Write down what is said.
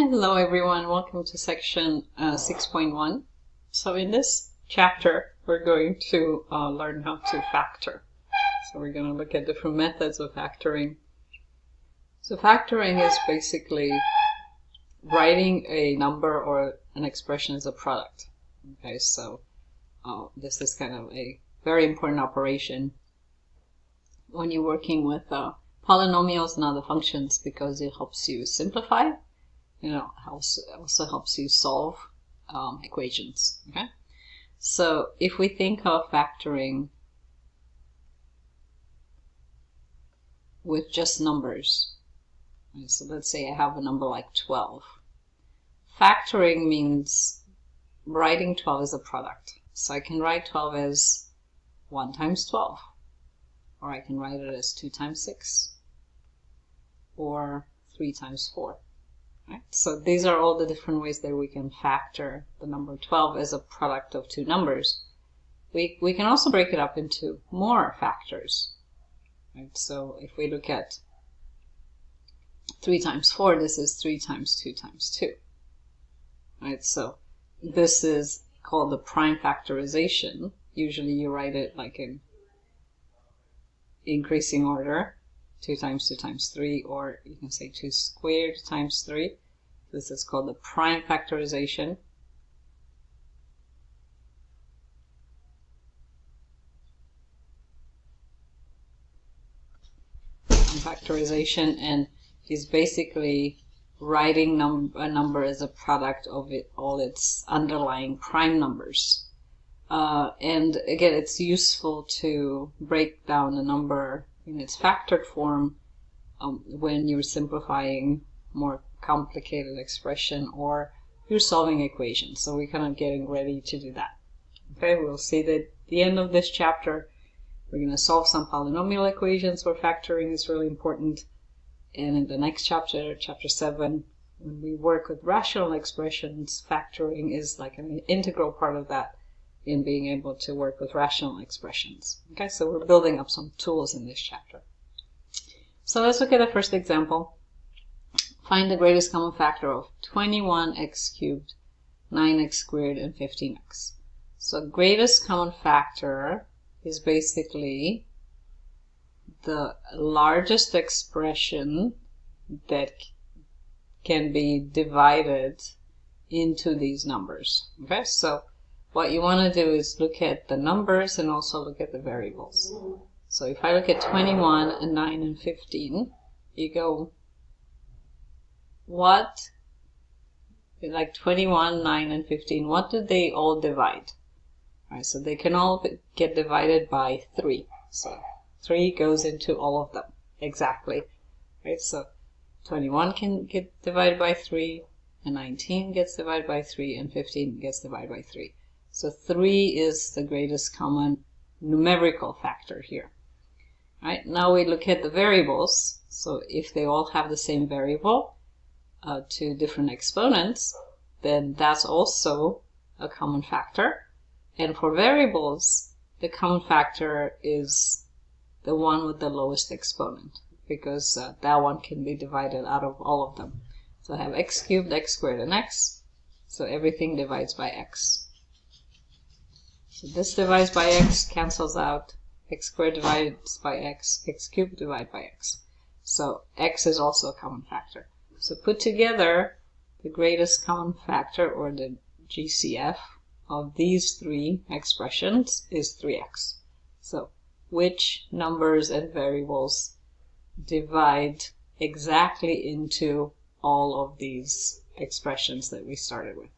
Hello everyone, welcome to section 6.1. So in this chapter we're going to learn how to factor. So we're going to look at different methods of factoring. So factoring is basically writing a number or an expression as a product. Okay, so this is kind of a very important operation when you're working with polynomials and other functions, because it helps you simplify. Also helps you solve equations. Okay, so if we think of factoring with just numbers, so let's say I have a number like 12. Factoring means writing 12 as a product. So I can write 12 as 1 times 12, or I can write it as 2 times 6, or 3 times 4. Right? So these are all the different ways that we can factor the number 12 as a product of two numbers. We can also break it up into more factors. Right? So if we look at 3 times 4, this is 3 times 2 times 2. Right? So this is called the prime factorization. Usually you write it like in increasing order. 2 times 2 times 3, or you can say 2 squared times 3. This is called the prime factorization. Factorization and is basically writing a number as a product of all its underlying prime numbers. And again, it's useful to break down a number in its factored form when you're simplifying more complicated expression or you're solving equations. So we're kind of getting ready to do that. Okay, we'll see that at the end of this chapter we're going to solve some polynomial equations where factoring is really important. And in the next chapter, chapter 7, when we work with rational expressions, factoring is like an integral part of that in being able to work with rational expressions. Okay, so we're building up some tools in this chapter. So let's look at the first example. Find the greatest common factor of 21x cubed, 9x squared, and 15x. So greatest common factor is basically the largest expression that can be divided into these numbers. Okay, so what you want to do is look at the numbers and also look at the variables. So if I look at 21 and 9 and 15, you go, what, like 21, 9, and 15, what do they all divide? All right, so they can all get divided by 3. So 3 goes into all of them, exactly. Right, so 21 can get divided by 3, and 19 gets divided by 3, and 15 gets divided by 3. So 3 is the greatest common numerical factor here. All right, now we look at the variables. So if they all have the same variable, to different exponents, then that's also a common factor. And for variables, the common factor is the one with the lowest exponent, because that one can be divided out of all of them. So I have x cubed, x squared, and x. So everything divides by x. So this divides by x, cancels out. X squared divides by x, x cubed divides by x. So x is also a common factor. So put together, the greatest common factor, or the GCF, of these three expressions is 3x. So which numbers and variables divide exactly into all of these expressions that we started with?